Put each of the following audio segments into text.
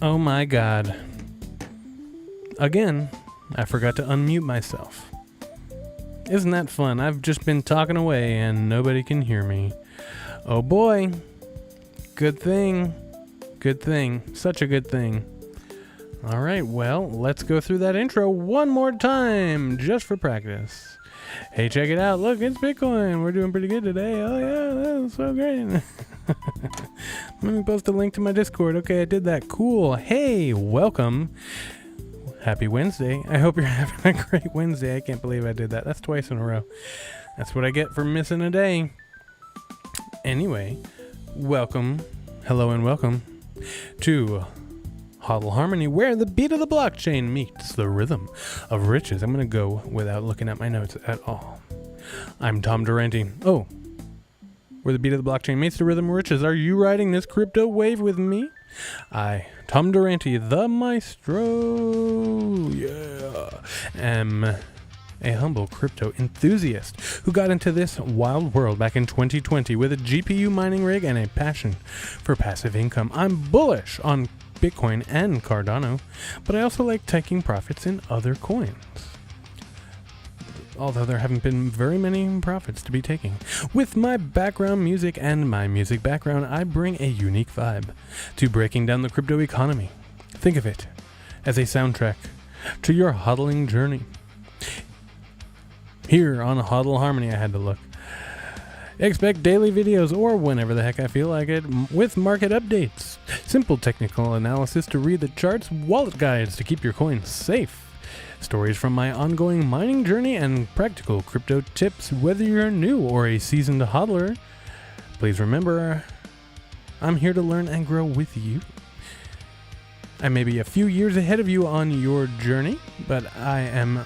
Oh my god. Again, I forgot to unmute myself. Isn't that fun? I've just been talking away and nobody can hear me. Oh boy. Good thing. Good thing. Such a good thing. All right, well, let's go through that intro one more time, just for practice. Hey, check it out. Look, it's Bitcoin. We're doing pretty good today. Oh, yeah, that's so great. Let me post a link to my Discord. Okay, I did that. Cool. Hey, welcome. Happy Wednesday. I hope you're having a great Wednesday. I can't believe I did that. That's twice in a row. That's what I get for missing a day. Anyway, welcome. Hello and welcome to HODL Harmony, where the beat of the blockchain meets the rhythm of riches. I'm going to go without looking at my notes at all. I'm Tom Durante. Oh, where the beat of the blockchain meets the rhythm of riches. Are you riding this crypto wave with me? I, Tom Durante, the maestro, am a humble crypto enthusiast who got into this wild world back in 2020 with a GPU mining rig and a passion for passive income. I'm bullish on Bitcoin and Cardano, but I also like taking profits in other coins. Although there haven't been very many profits to be taking. With my background music and my music background, I bring a unique vibe to breaking down the crypto economy. Think of it as a soundtrack to your hodling journey. Here on HODL Harmony, I had to look. Expect daily videos or whenever the heck I feel like it with market updates, simple technical analysis to read the charts, wallet guides to keep your coins safe, stories from my ongoing mining journey, and practical crypto tips whether you're new or a seasoned hodler. Please remember, I'm here to learn and grow with you. I may be a few years ahead of you on your journey, but I am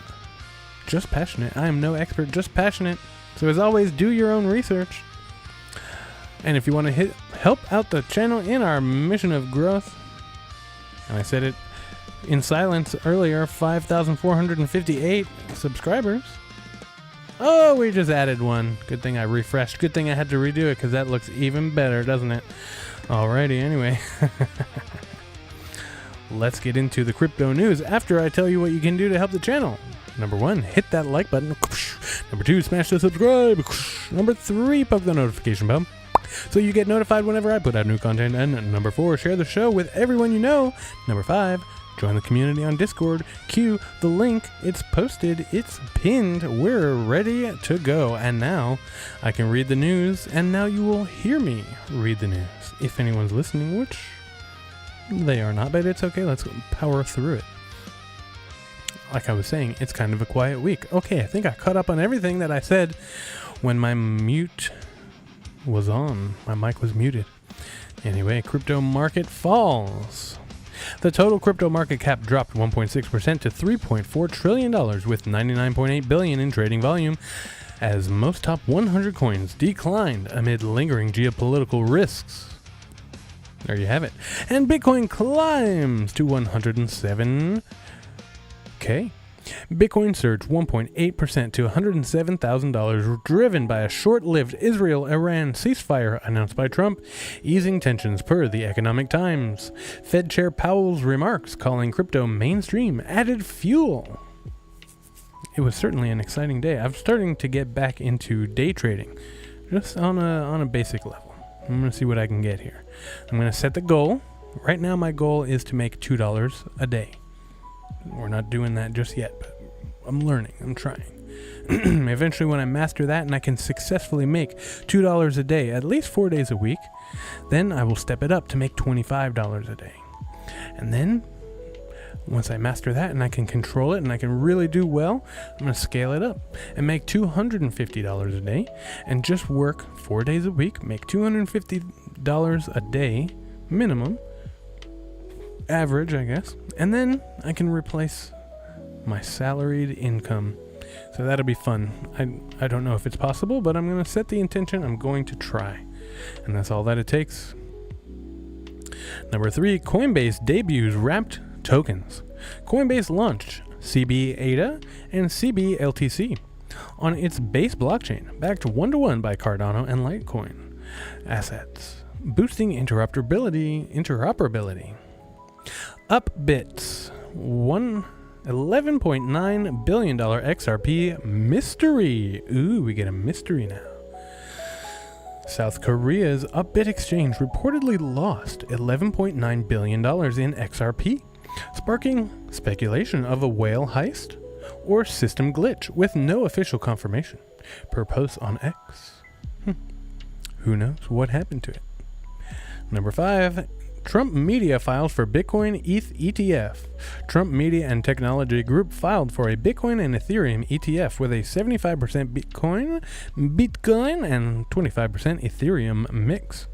just passionate. I am no expert, just passionate. So as always, do your own research. And if you want to help out the channel in our mission of growth, and I said it in silence earlier, 5,458 subscribers. Oh, we just added one. Good thing I refreshed. Good thing I had to redo it because that looks even better, doesn't it? Alrighty, anyway. Let's get into the crypto news after I tell you what you can do to help the channel. Number 1, hit that like button. Number 2, smash the subscribe. Number 3, poke the notification bell so you get notified whenever I put out new content. And number 4, share the show with everyone you know. Number 5, join the community on Discord. Cue the link. It's posted. It's pinned. We're ready to go. And now I can read the news. And now you will hear me read the news. If anyone's listening, which they are not, but it's okay. Let's power through it. Like I was saying, it's kind of a quiet week. Okay, I think I caught up on everything that I said when my mute was on. My mic was muted. Anyway, crypto market falls. The total crypto market cap dropped 1.6% to $3.4 trillion with $99.8 billion in trading volume as most top 100 coins declined amid lingering geopolitical risks. There you have it. And Bitcoin climbs to 107K. Bitcoin surged 1.8% to $107,000, driven by a short-lived Israel-Iran ceasefire announced by Trump, easing tensions per the Economic Times. Fed Chair Powell's remarks calling crypto mainstream added fuel. It was certainly an exciting day. I'm starting to get back into day trading, just on a basic level. I'm going to see what I can get here. I'm going to set the goal. Right now my goal is to make $2 a day. We're not doing that just yet, but I'm learning. I'm trying. Eventually, when I master that and I can successfully make $2 a day, at least 4 days a week, then I will step it up to make $25 a day. And then, once I master that and I can control it and I can really do well, I'm going to scale it up and make $250 a day and just work 4 days a week, make $250 a day minimum, average, I guess, and then I can replace my salaried income. So that'll be fun. I don't know if it's possible, but I'm going to set the intention. I'm going to try. And that's all that it takes. Number 3, Coinbase debuts wrapped tokens. Coinbase launched CB ADA and CB LTC on its base blockchain, backed 1-to-1 by Cardano and Litecoin assets, boosting interoperability. Upbit's $11.9 billion XRP mystery. Ooh, we get a mystery now. South Korea's Upbit exchange reportedly lost $11.9 billion in XRP, sparking speculation of a whale heist or system glitch with no official confirmation, per post on X. Who knows what happened to it? Number 5. Trump Media files for Bitcoin ETH ETF. Trump Media and Technology Group filed for a Bitcoin and Ethereum ETF with a 75% Bitcoin and 25% Ethereum mix,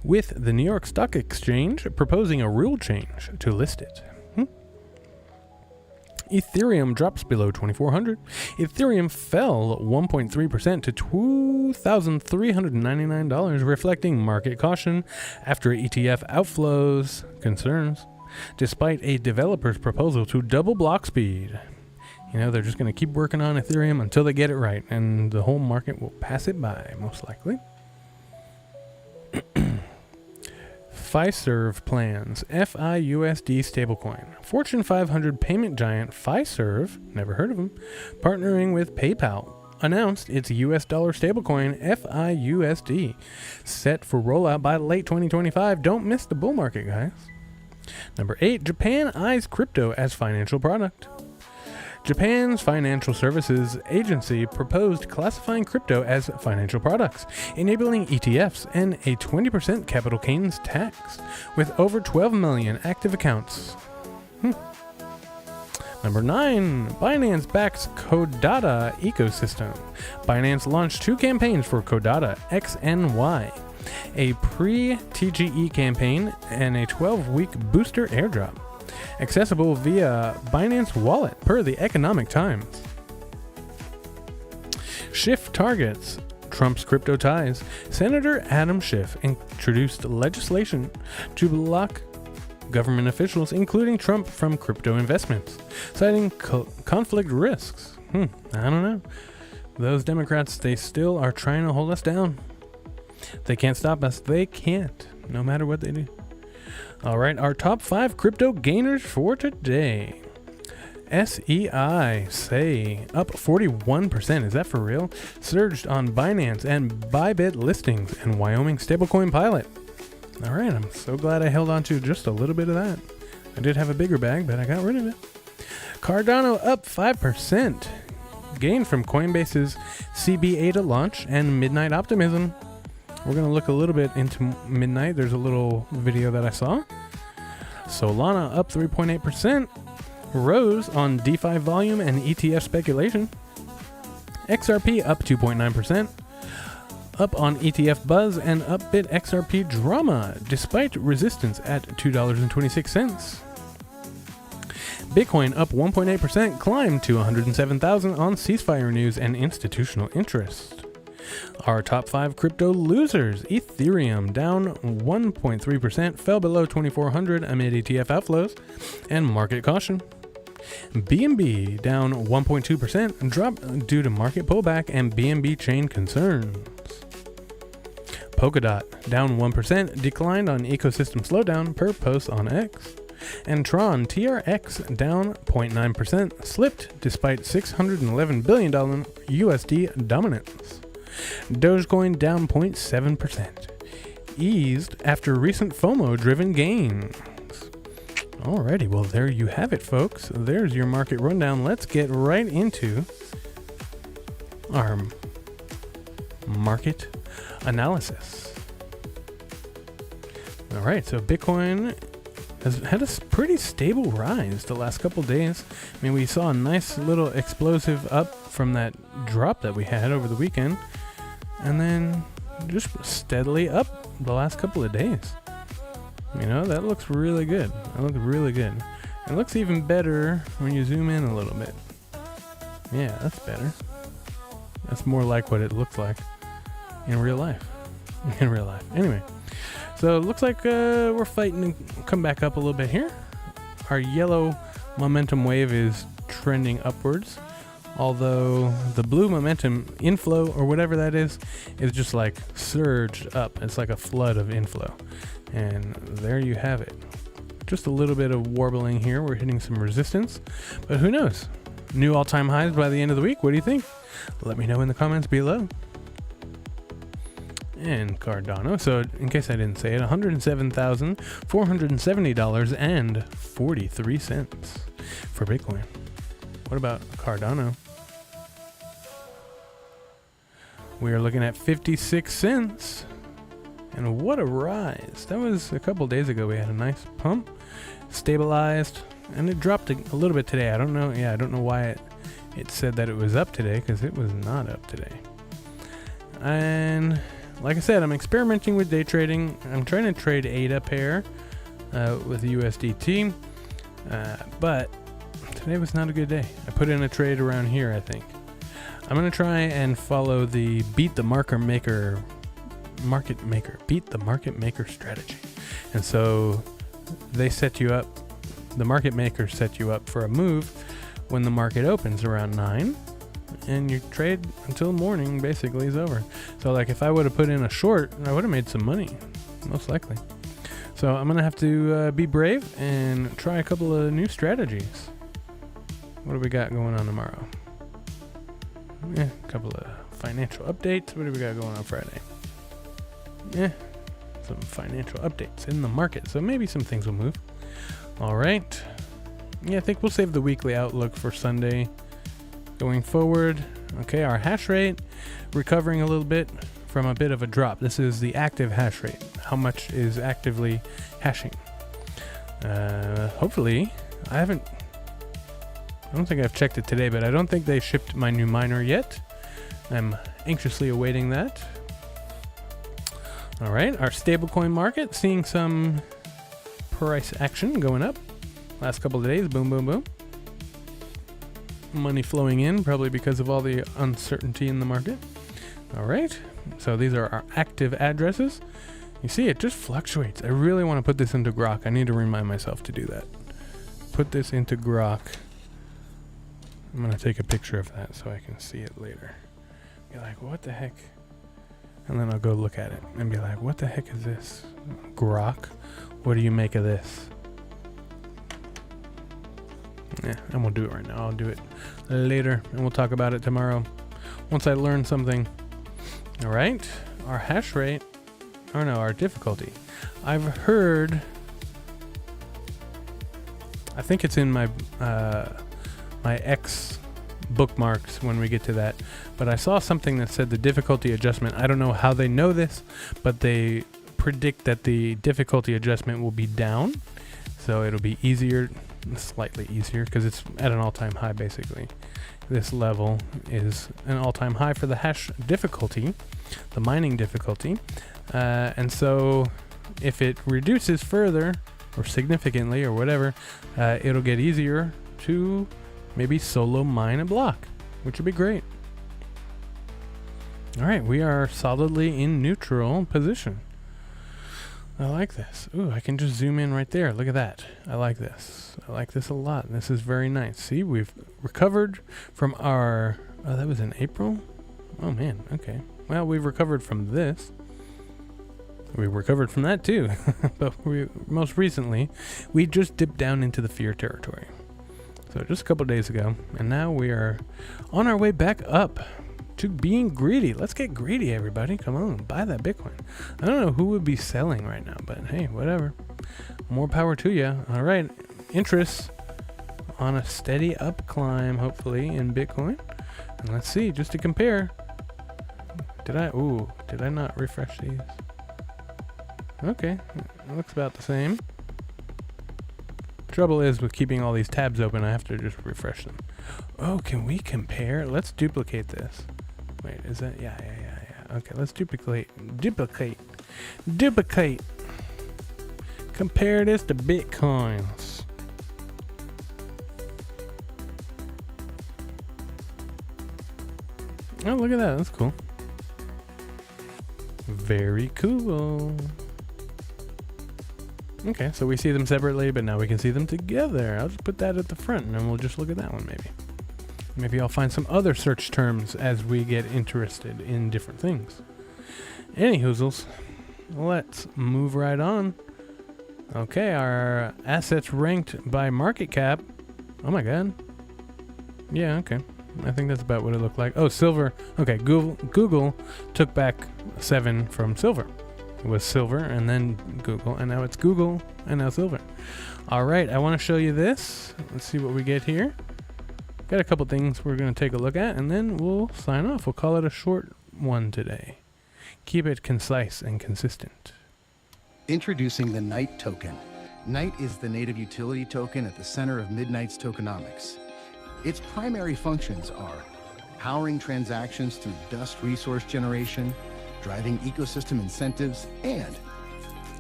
with the New York Stock Exchange proposing a rule change to list it. Ethereum drops below 2,400. Ethereum fell 1.3% to $2,399, reflecting market caution after ETF outflows concerns, despite a developer's proposal to double block speed. You know, they're just going to keep working on Ethereum until they get it right, and the whole market will pass it by, most likely. Fiserv plans FIUSD stablecoin. Fortune 500 payment giant Fiserv, never heard of them, partnering with PayPal, announced its US dollar stablecoin FIUSD, set for rollout by late 2025. Don't miss the bull market, guys. Number 8, Japan eyes crypto as financial product. Japan's Financial Services Agency proposed classifying crypto as financial products, enabling ETFs and a 20% capital gains tax, with over 12 million active accounts. Number 9, Binance backs Kodata ecosystem. Binance launched 2 campaigns for Kodata X and Y, a pre-TGE campaign and a 12-week booster airdrop, accessible via Binance Wallet, per the Economic Times. Schiff targets Trump's crypto ties. Senator Adam Schiff introduced legislation to block government officials, including Trump, from crypto investments, citing conflict risks. I don't know. Those Democrats, they still are trying to hold us down. They can't stop us. They can't, no matter what they do. All right, our top 5 crypto gainers for today. SEI, say, up 41%. Is that for real? Surged on Binance and Bybit listings and Wyoming stablecoin pilot. All right, I'm so glad I held on to just a little bit of that. I did have a bigger bag, but I got rid of it. Cardano up 5%. Gain from Coinbase's CB8 launch and Midnight Optimism. We're going to look a little bit into Midnight. There's a little video that I saw. Solana up 3.8%. Rose on DeFi volume and ETF speculation. XRP up 2.9%. Up on ETF buzz and Upbit XRP drama, despite resistance at $2.26. Bitcoin up 1.8%, climbed to 107,000 on ceasefire news and institutional interest. Our top 5 crypto losers. Ethereum down 1.3%, fell below 2,400 amid ETF outflows and market caution. BNB down 1.2%, dropped due to market pullback and BNB chain concerns. Polkadot down 1%, declined on ecosystem slowdown, per post on X. And Tron TRX down 0.9%, slipped despite $611 billion USD dominance. Dogecoin down 0.7%, eased after recent FOMO-driven gains. Alrighty, well there you have it, folks. There's your market rundown. Let's get right into our market analysis. Alright, so Bitcoin has had a pretty stable rise the last couple days. I mean, we saw a nice little explosive up from that drop that we had over the weekend, and then just steadily up the last couple of days. You know, that looks really good. That looks really good. It looks even better when you zoom in a little bit. Yeah, that's better. That's more like what it looks like in real life. In real life. Anyway, so it looks like we're fighting to come back up a little bit here. Our yellow momentum wave is trending upwards, although the blue momentum inflow, or whatever that is just like surged up. It's like a flood of inflow. And there you have it. just a little bit of warbling here. We're hitting some resistance, but who knows? New all-time highs by the end of the week. What do you think? Let me know in the comments below. And Cardano, so in case I didn't say it, $107,470.43 for Bitcoin. What about Cardano? We are looking at 56 cents. And what a rise. That was a couple days ago. We had a nice pump, stabilized, and it dropped a little bit today. I don't know. Yeah, I don't know why it said that it was up today, because it was not up today. And like I said, I'm experimenting with day trading. I'm trying to trade ADA pair with USDT, but today was not a good day. I put in a trade around here, I think. I'm going to try and follow the beat the market maker strategy. And so they set you up, the market makers set you up for a move when the market opens around 9, and you trade until morning basically is over. So like if I would have put in a short, I would have made some money, most likely. So I'm gonna have to be brave and try a couple of new strategies. What do we got going on tomorrow? A couple of financial updates. What do we got going on Friday? Some financial updates in the market, so maybe some things will move. All right. I think we'll save the weekly outlook for Sunday. Going forward, okay, our hash rate recovering a little bit from a bit of a drop. This is the active hash rate. How much is actively hashing? Hopefully, I don't think I've checked it today, but I don't think they shipped my new miner yet. I'm anxiously awaiting that. All right, our stablecoin market seeing some price action going up. Last couple of days, boom, boom, boom. Money flowing in, probably because of all the uncertainty in the market. All right, so these are our active addresses. You see, it just fluctuates. I really want to put this into Grok. I need to remind myself to do that. Put this into Grok. I'm going to take a picture of that so I can see it later. Be like, what the heck? And then I'll go look at it and be like, what the heck is this? Grok, what do you make of this? I won't do it right now. I'll do it later, and we'll talk about it tomorrow once I learn something. All right, our hash rate, or no, our difficulty. I've heard, I think it's in my my X bookmarks when we get to that, but I saw something that said the difficulty adjustment. I don't know how they know this, but they predict that the difficulty adjustment will be down, so it'll be easier, slightly easier, because it's at an all-time high basically. This level is an all-time high for the hash difficulty, the mining difficulty, and so if it reduces further or significantly or whatever, it'll get easier to maybe solo mine a block, which would be great. All right, we are solidly in neutral position. I like this. Ooh, I can just zoom in right there. Look at that. I like this. I like this a lot. This is very nice. See, we've recovered from our... Oh, that was in April? Oh, man. Okay. Well, we've recovered from this. We recovered from that, too. But most recently, we just dipped down into the fear territory. So just a couple days ago. And now we are on our way back up to being greedy. Let's get greedy, everybody. Come on, buy that Bitcoin. I don't know who would be selling right now, but hey, whatever. More power to you. All right, interest on a steady up climb, hopefully, in Bitcoin. And let's see, just to compare. Did I not refresh these? Okay, it looks about the same. Trouble is with keeping all these tabs open, I have to just refresh them. Oh, can we compare? Let's duplicate this. Wait, is that? Yeah. Okay, let's duplicate. Compare this to Bitcoins. Oh, look at that. That's cool. Very cool. Okay, so we see them separately, but now we can see them together. I'll just put that at the front, and then we'll just look at that one, maybe. Maybe I'll find some other search terms as we get interested in different things. Any hoozles, let's move right on. Okay, our assets ranked by market cap. Oh my god. Yeah, okay. I think that's about what it looked like. Oh, silver. Okay, Google took back 7 from silver. It was silver and then Google, and now it's Google and now silver. All right, I want to show you this. Let's see what we get here. Got a couple things we're going to take a look at, and then we'll sign off. We'll call it a short one today. Keep it concise and consistent. Introducing the Knight token. Knight is the native utility token at the center of Midnight's tokenomics. Its primary functions are powering transactions through dust resource generation, driving ecosystem incentives, and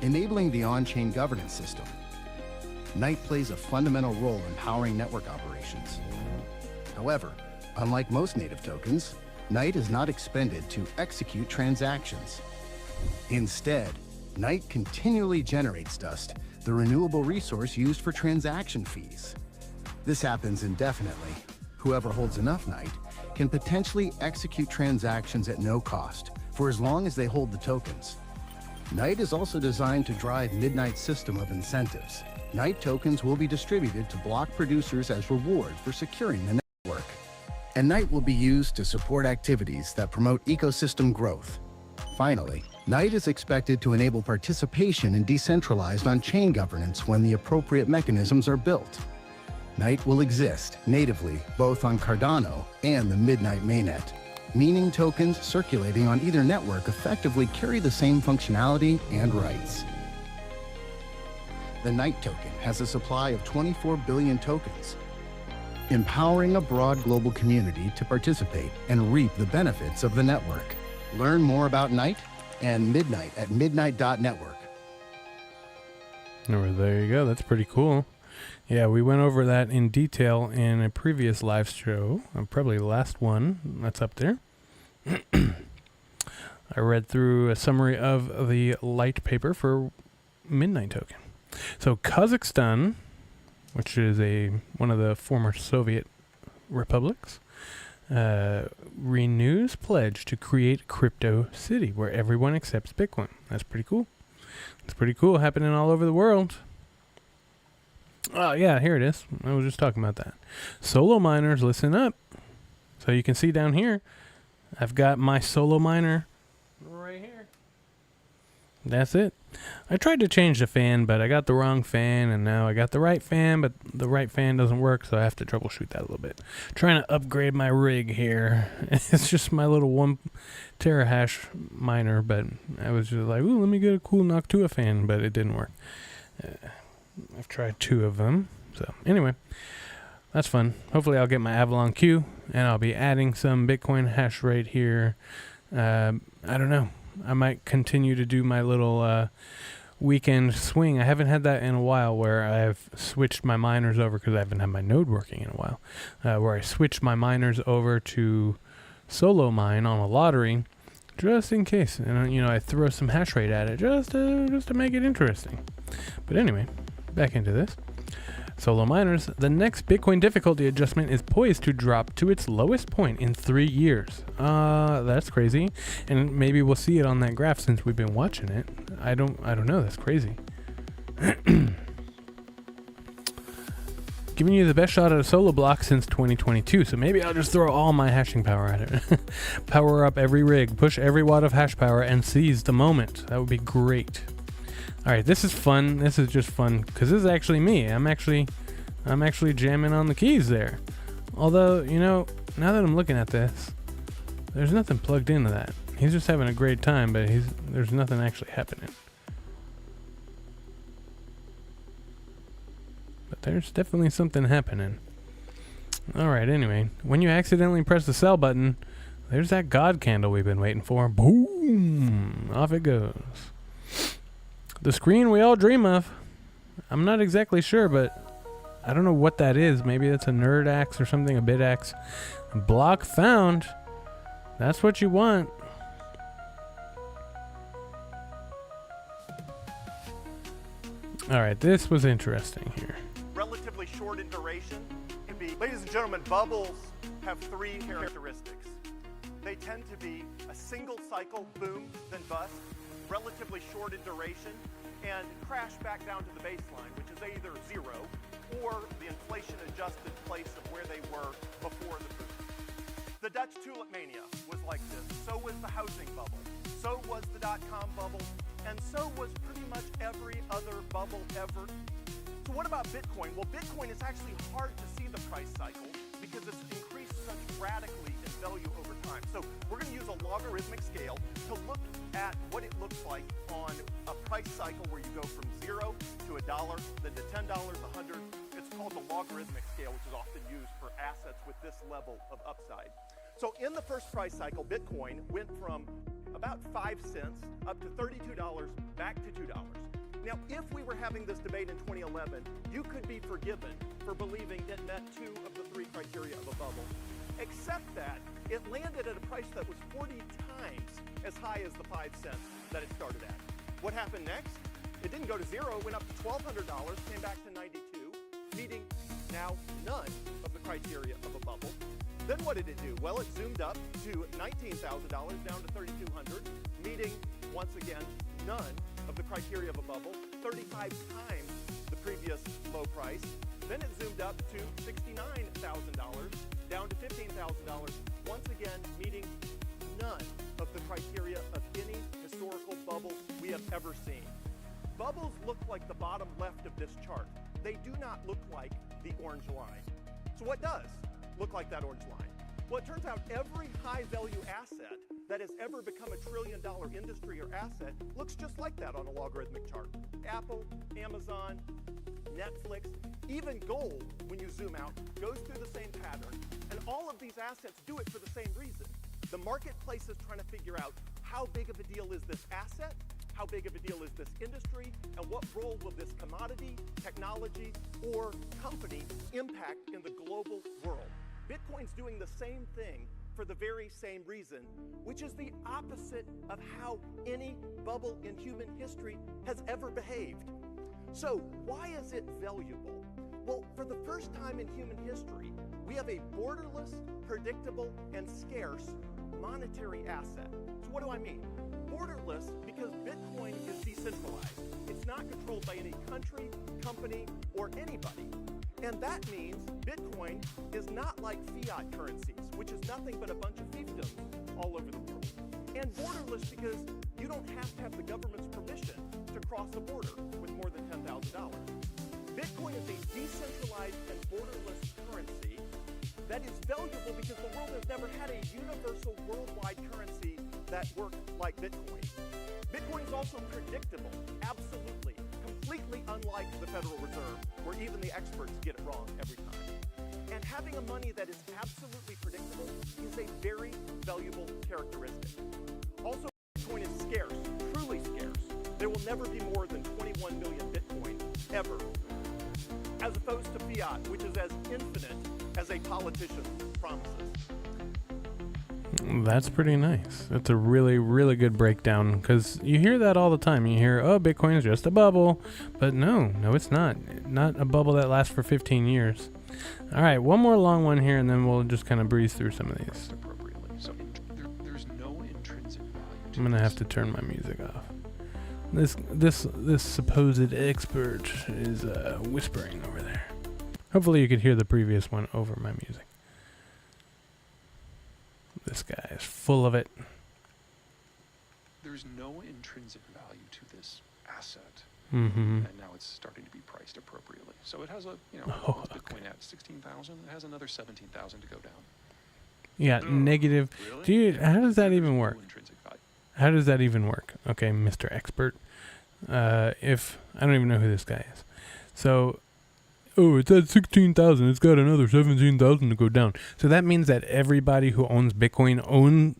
enabling the on-chain governance system. Knight plays a fundamental role in powering network operations. However, unlike most native tokens, Knight is not expended to execute transactions. Instead, Knight continually generates dust, the renewable resource used for transaction fees. This happens indefinitely. Whoever holds enough Knight can potentially execute transactions at no cost for as long as they hold the tokens. Knight is also designed to drive Midnight's system of incentives. Knight tokens will be distributed to block producers as reward for securing the network. And Knight will be used to support activities that promote ecosystem growth. Finally, Knight is expected to enable participation in decentralized on-chain governance when the appropriate mechanisms are built. Knight will exist natively both on Cardano and the Midnight mainnet, meaning tokens circulating on either network effectively carry the same functionality and rights. The Knight token has a supply of 24 billion tokens, empowering a broad global community to participate and reap the benefits of the network. Learn more about Knight and Midnight at midnight.network. Oh, there you go. That's pretty cool. Yeah, we went over that in detail in a previous live show, probably the last one that's up there. I read through a summary of the light paper for Midnight token. So Kazakhstan, which is one of the former Soviet republics, renews pledge to create crypto city where everyone accepts Bitcoin. That's pretty cool. It's pretty cool, happening all over the world. Oh yeah, here it is. I was just talking about that. Solo miners, listen up. So you can see down here, I've got my solo miner right here. That's it. I tried to change the fan, but I got the wrong fan, and now I got the right fan, but the right fan doesn't work, so I have to troubleshoot that a little bit. Trying to upgrade my rig here. It's just my little 1 terahash miner, but I was just like, ooh, let me get a cool Noctua fan, but it didn't work. I've tried 2 of them. So anyway, that's fun. Hopefully I'll get my Avalon Q, and I'll be adding some Bitcoin hash rate here. I don't know. I might continue to do my little weekend swing. I haven't had that in a while, where I've switched my miners over, because I haven't had my node working in a while, where I switched my miners over to solo mine on a lottery, just in case. And you know, I throw some hash rate at it just to make it interesting. But anyway, back into this. Solo miners, the next Bitcoin difficulty adjustment is poised to drop to its lowest point in 3 years. That's crazy. And maybe we'll see it on that graph since we've been watching it. I don't know, that's crazy. Giving you the best shot at a solo block since 2022, so maybe I'll just throw all my hashing power at it. Power up every rig, push every watt of hash power, and seize the moment. That would be great. Alright, this is fun. This is just fun, because this is actually me. I'm actually jamming on the keys there. Although, you know, now that I'm looking at this, there's nothing plugged into that. He's just having a great time, but there's nothing actually happening. But there's definitely something happening. Alright, anyway, when you accidentally press the sell button, there's that God candle we've been waiting for. Boom! Off it goes. The screen we all dream of. I'm not exactly sure, but I don't know what that is. Maybe it's a nerd axe or something, a bit axe. Block found. That's what you want. Alright, this was interesting here. Relatively short in duration can be, ladies and gentlemen, bubbles have 3 characteristics. They tend to be a single cycle, boom, then bust, relatively short in duration, and crash back down to the baseline, which is either zero or the inflation-adjusted place of where they were before the boom. The Dutch tulip mania was like this. So was the housing bubble. So was the dot-com bubble. And so was pretty much every other bubble ever. So what about Bitcoin? Well, Bitcoin is actually hard to see the price cycle because it's increased such radically in value over time. So we're going to use a logarithmic scale to look at what it looks like on a price cycle where you go from $0 to $1, then to $10, $100. It's called the logarithmic scale, which is often used for assets with this level of upside. So in the first price cycle, Bitcoin went from about 5 cents up to $32, back to $2. Now, if we were having this debate in 2011, you could be forgiven for believing it met 2 of the 3 criteria of a bubble, except that it landed at a price that was 40 times as high as the 5 cents that it started at. What happened next? It didn't go to 0, it went up to $1,200, came back to 92, meeting now none of the criteria of a bubble. Then what did it do? Well, it zoomed up to $19,000, down to $3,200, meeting, once again, none of the criteria of a bubble, 35 times the previous low price. Then it zoomed up to $69,000, down to $15,000, once again, meeting none of the criteria of any historical bubble we have ever seen. Bubbles look like the bottom left of this chart. They do not look like the orange line. So what does look like that orange line? Well, it turns out every high value asset that has ever become a $1 trillion industry or asset looks just like that on a logarithmic chart. Apple, Amazon, Netflix, even gold, when you zoom out, goes through the same pattern. And all of these assets do it for the same reason. The marketplace is trying to figure out how big of a deal is this asset, how big of a deal is this industry, and what role will this commodity, technology, or company impact in the global world. Bitcoin's doing the same thing for the very same reason, which is the opposite of how any bubble in human history has ever behaved. So why is it valuable? Well, for the first time in human history, we have a borderless, predictable, and scarce monetary asset. So what do I mean? Borderless because Bitcoin is decentralized. It's not controlled by any country, company, or anybody. And that means Bitcoin is not like fiat currencies, which is nothing but a bunch of fiefdoms all over the world. And borderless because you don't have to have the government's permission to cross a border with more than $10,000. Bitcoin is a decentralized and borderless currency that is valuable because the world has never had a universal worldwide currency that worked like Bitcoin. Bitcoin is also predictable, absolutely, completely unlike the Federal Reserve, where even the experts get it wrong every time. And having a money that is absolutely predictable is a very valuable characteristic. Also, Bitcoin is scarce, truly scarce. There will never be more than 21 million Bitcoin ever, as opposed to fiat, which is as infinite as a politician's promises. That's pretty nice. That's a really, really good breakdown, because you hear that all the time. You hear, oh, Bitcoin is just a bubble. But no, it's not. Not a bubble that lasts for 15 years. All right, one more long one here, and then we'll just kind of breeze through some of these. So there's no intrinsic value. I'm going to have to turn my music off. This supposed expert is whispering over there. Hopefully you could hear the previous one over my music. This guy is full of it. There's no intrinsic value to this asset, Mm-hmm. and now it's starting to be priced appropriately. So it has a, Bitcoin at 16,000. It has another 17,000 to go down. Yeah, negative. Really? Dude, how does that even work? No intrinsic value. How does that even work? Okay, Mr. Expert. If I don't even know who this guy is. So, it's at 16,000. It's got another 17,000 to go down. So that means that everybody who owns Bitcoin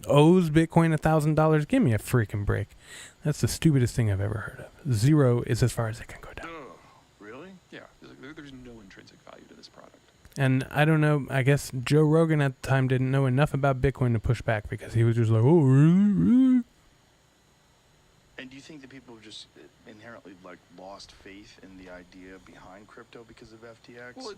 owes Bitcoin $1,000. Give me a freaking break. That's the stupidest thing I've ever heard of. 0 is as far as it can go down. Oh, really? Yeah. There's no intrinsic value to this product. And I don't know. I guess Joe Rogan at the time didn't know enough about Bitcoin to push back, because he was just like, oh, really? And do you think that people have just inherently lost faith in the idea behind crypto because of FTX? Well,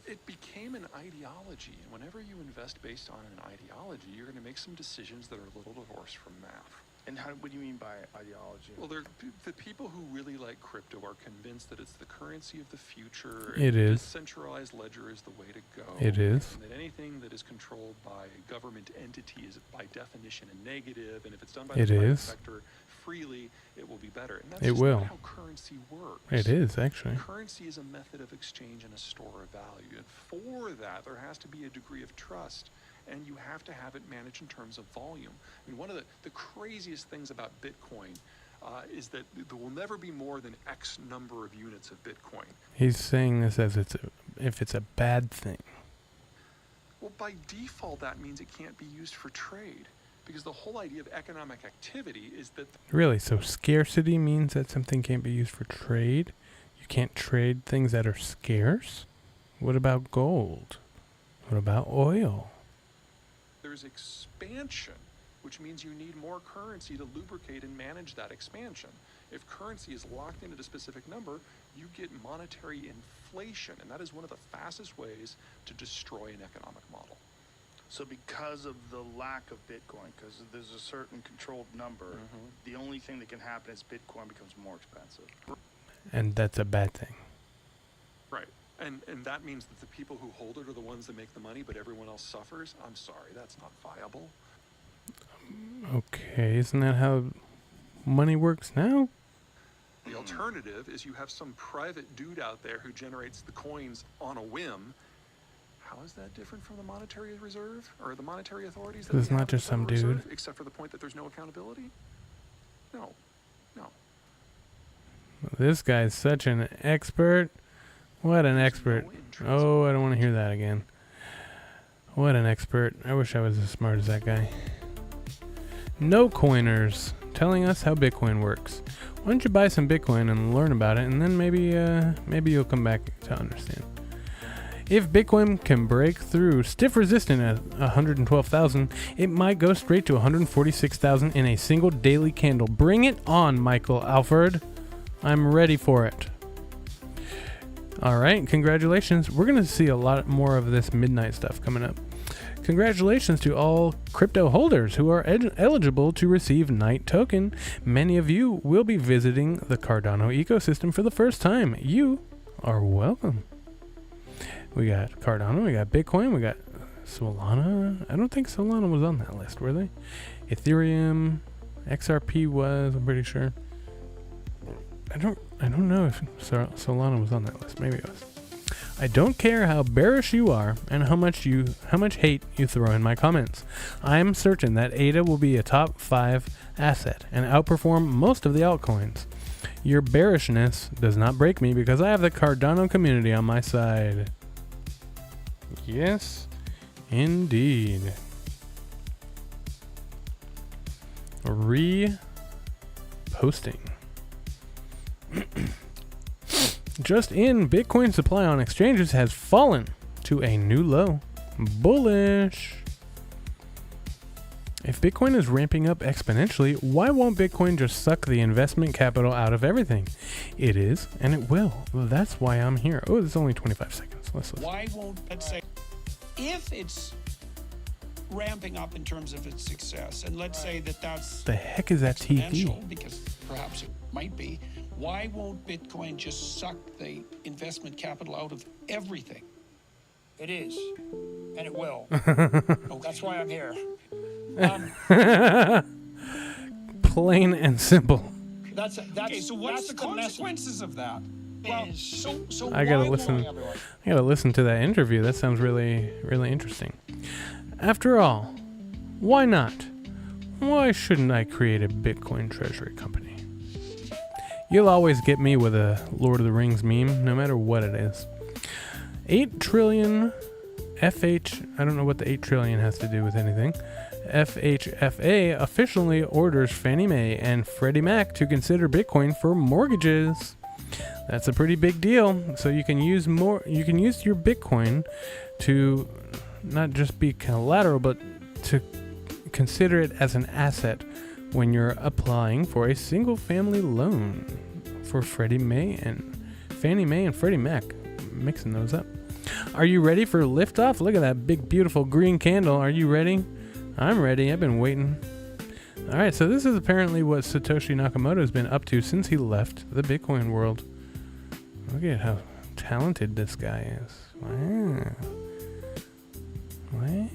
it became an ideology, and whenever you invest based on an ideology, you're going to make some decisions that are a little divorced from math. And what do you mean by ideology? Well, the people who really like crypto are convinced that it's the currency of the future. It and is. Decentralized ledger is the way to go. It is. And that anything that is controlled by a government entity is by definition a negative, and if it's done by the private sector freely, it will be better. And that's just not how currency works. It is, actually. Currency is a method of exchange and a store of value. And for that, there has to be a degree of trust. And you have to have it managed in terms of volume. I mean, one of the craziest things about Bitcoin is that there will never be more than X number of units of Bitcoin. He's saying this as if it's a bad thing. Well, by default, that means it can't be used for trade. Because the whole idea of economic activity is that... Really? So scarcity means that something can't be used for trade? You can't trade things that are scarce? What about gold? What about oil? There's expansion, which means you need more currency to lubricate and manage that expansion. If currency is locked into a specific number, you get monetary inflation, and that is one of the fastest ways to destroy an economic model. So because of the lack of Bitcoin, because there's a certain controlled number, the only thing that can happen is Bitcoin becomes more expensive. And that's a bad thing. Right. And that means that the people who hold it are the ones that make the money, but everyone else suffers? I'm sorry, that's not viable. Okay, isn't that how money works now? The alternative is you have some private dude out there who generates the coins on a whim. How is that different from the monetary reserve or the monetary authorities? It's not just some dude. Except for the point that there's no accountability? No. This guy's such an expert. What an expert. Oh, I don't want to hear that again. What an expert. I wish I was as smart as that guy. No coiners telling us how Bitcoin works. Why don't you buy some Bitcoin and learn about it, and then maybe you'll come back to understand. If Bitcoin can break through stiff resistance at 112,000, it might go straight to 146,000 in a single daily candle. Bring it on, Michael Alford. I'm ready for it. All right, congratulations. We're going to see a lot more of this midnight stuff coming up. Congratulations to all crypto holders who are eligible to receive Night Token. Many of you will be visiting the Cardano ecosystem for the first time. You are welcome. We got Cardano, we got Bitcoin, we got Solana. I don't think Solana was on that list, were they? Ethereum, XRP was, I'm pretty sure. I don't know if Solana was on that list. Maybe it was. I don't care how bearish you are and how much hate you throw in my comments. I am certain that ADA will be a top 5 asset and outperform most of the altcoins. Your bearishness does not break me because I have the Cardano community on my side. Yes, indeed. Reposting. Just in, Bitcoin supply on exchanges has fallen to a new low. Bullish. If Bitcoin is ramping up exponentially, why won't Bitcoin just suck the investment capital out of everything? It is, and it will. Well, that's why I'm here. Oh, it's only 25 seconds. Let's listen. Why won't, let's say, if it's ramping up in terms of its success, and let's say that that's the heck is that TV? Because perhaps it might be. Why won't Bitcoin just suck the investment capital out of everything? It is, and it will. That's why I'm here. Plain and simple. That's okay, so what's the consequences of that? Well, so I gotta listen to that interview. That sounds really, really interesting. After all, why not? Why shouldn't I create a Bitcoin treasury company? You'll always get me with a Lord of the Rings meme, no matter what it is. 8 trillion FH, I don't know what the 8 trillion has to do with anything. FHFA officially orders Fannie Mae and Freddie Mac to consider Bitcoin for mortgages. That's a pretty big deal. So you can use your Bitcoin to not just be collateral, but to consider it as an asset when you're applying for a single family loan for Fannie Mae and Freddie Mac. Mixing those up. Are you ready for liftoff? Look at that big, beautiful green candle. Are you ready? I'm ready. I've been waiting. All right, so this is apparently what Satoshi Nakamoto has been up to since he left the Bitcoin world. Look at how talented this guy is. Wow. Wow.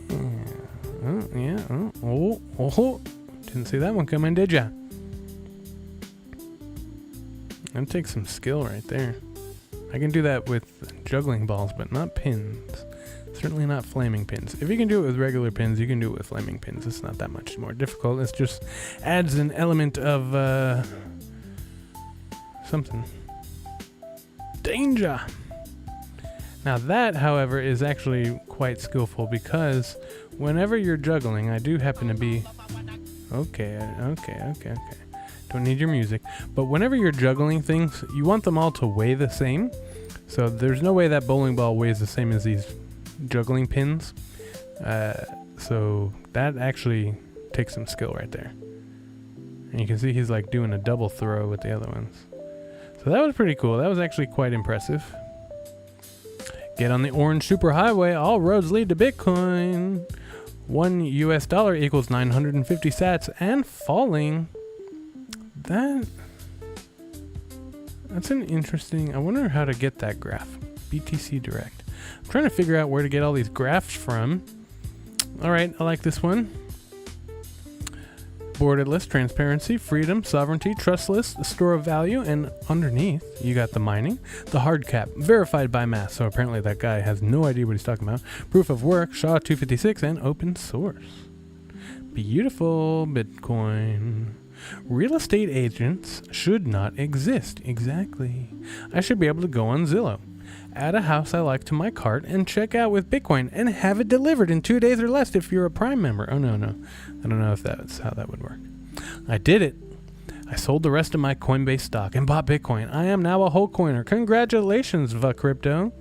Oh, yeah. Oh. Didn't see that one coming, did ya? That takes some skill right there. I can do that with juggling balls, but not pins. Certainly not flaming pins. If you can do it with regular pins, you can do it with flaming pins. It's not that much more difficult. It just adds an element of something. Danger! Now that, however, is actually quite skillful because whenever you're juggling, I do happen to be... Okay. Don't need your music. But whenever you're juggling things, you want them all to weigh the same. So there's no way that bowling ball weighs the same as these juggling pins. So that actually takes some skill right there. And you can see he's like doing a double throw with the other ones. So that was pretty cool. That was actually quite impressive. Get on the orange superhighway. All roads lead to Bitcoin. $1 US equals 950 sats and falling. That's an interesting... I wonder how to get that graph. BTC Direct. I'm trying to figure out where to get all these graphs from. Alright, I like this one. Boarded list, transparency, freedom, sovereignty, trust list, store of value, and underneath you got the mining, the hard cap, verified by mass. So apparently that guy has no idea what he's talking about. Proof of work, SHA-256, and open source. Beautiful Bitcoin. Real estate agents should not exist. Exactly. I should be able to go on Zillow, add a house I like to my cart, and check out with Bitcoin and have it delivered in 2 days or less if you're a Prime member. Oh, no. I don't know if that's how that would work. I did it. I sold the rest of my Coinbase stock and bought Bitcoin. I am now a whole coiner. Congratulations, Crypto.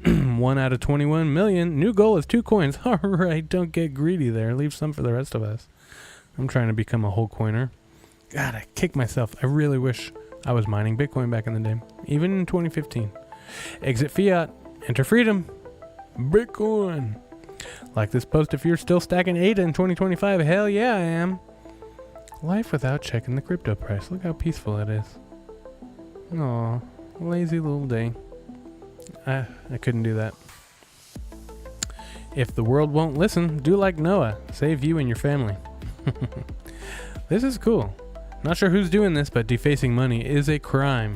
1 out of 21 million. New goal is 2 coins. All right, don't get greedy there. Leave some for the rest of us. I'm trying to become a whole coiner. God, I kick myself. I really wish I was mining Bitcoin back in the day. Even in 2015. Exit fiat. Enter freedom. Bitcoin. Like this post if you're still stacking ADA in 2025. Hell yeah, I am. Life without checking the crypto price. Look how peaceful it is. Aw, lazy little day. I couldn't do that. If the world won't listen, do like Noah. Save you and your family. This is cool. Not sure who's doing this, but defacing money is a crime.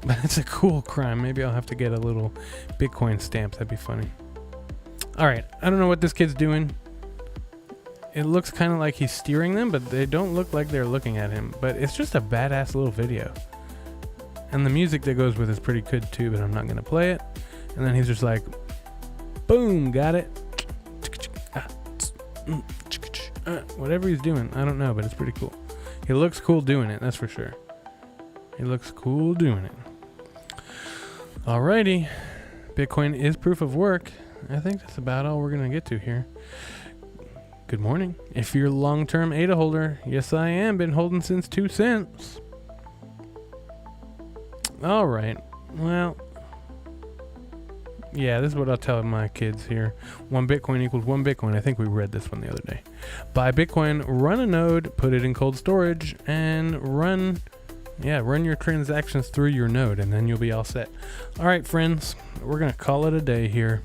But it's a cool crime. Maybe I'll have to get a little Bitcoin stamp. That'd be funny. Alright, I don't know what this kid's doing. It looks kind of like he's steering them, but they don't look like they're looking at him. But it's just a badass little video. And the music that goes with it is pretty good too, but I'm not going to play it. And then he's just like, boom, got it. Whatever he's doing, I don't know, but it's pretty cool. He looks cool doing it, that's for sure. He looks cool doing it. Alrighty. Bitcoin is proof of work. I think that's about all we're going to get to here. Good morning. If you're a long-term ADA holder, yes I am. Been holding since 2 cents. Alright. Well, yeah, this is what I'll tell my kids here. 1 Bitcoin equals 1 Bitcoin. I think we read this one the other day. Buy Bitcoin, run a node, put it in cold storage, and run your transactions through your node, and then you'll be all set. All right, friends, we're going to call it a day here.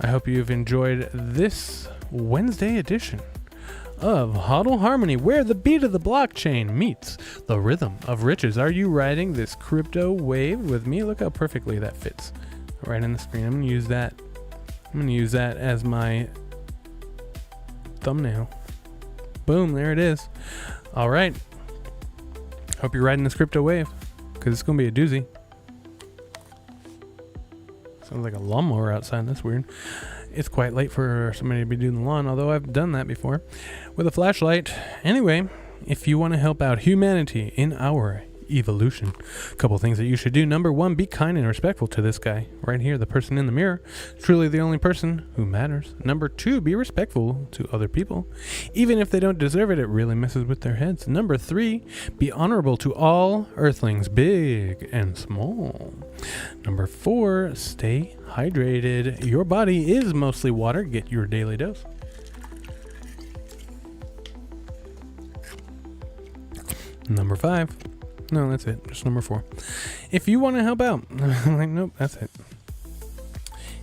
I hope you've enjoyed this Wednesday edition of HODL Harmony, where the beat of the blockchain meets the rhythm of riches. Are you riding this crypto wave with me? Look how perfectly that fits right in the screen. I'm going to use that. I'm going to use that as my thumbnail. Boom, there it is. All right. Hope you're riding this crypto wave, because it's going to be a doozy. Sounds like a lawnmower outside. That's weird. It's quite late for somebody to be doing the lawn, although I've done that before with a flashlight. Anyway, if you want to help out humanity in our evolution, a couple things that you should do. Number 1, be kind and respectful to this guy right here, the person in the mirror. Truly the only person who matters. Number 2, be respectful to other people. Even if they don't deserve it, it really messes with their heads. Number 3, be honorable to all earthlings, big and small. Number 4, stay hydrated. Your body is mostly water. Get your daily dose. Number 5. No, that's it. Just number 4. If you want to help out, I'm like, nope, that's it.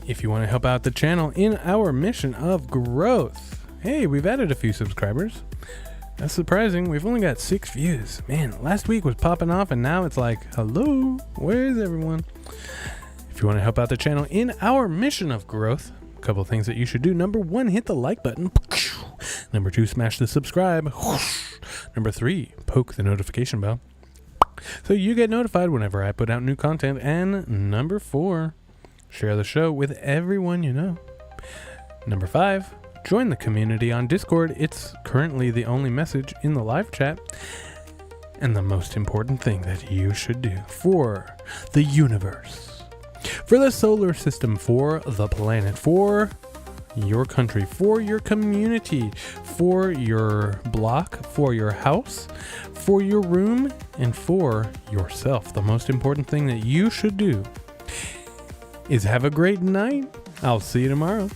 If you want to help out the channel in our mission of growth, hey, we've added a few subscribers. That's surprising. We've only got 6 views. Man, last week was popping off, and now it's like, hello, where's everyone? If you want to help out the channel in our mission of growth, a couple of things that you should do. Number 1, hit the like button. Number 2, smash the subscribe. Number 3, poke the notification bell so you get notified whenever I put out new content. And number 4, share the show with everyone you know. Number 5, join the community on Discord. It's currently the only message in the live chat. And the most important thing that you should do for the universe, for the solar system, for the planet, for your country, for your community, for your block, for your house, for your room, and for yourself. The most important thing that you should do is have a great night. I'll see you tomorrow.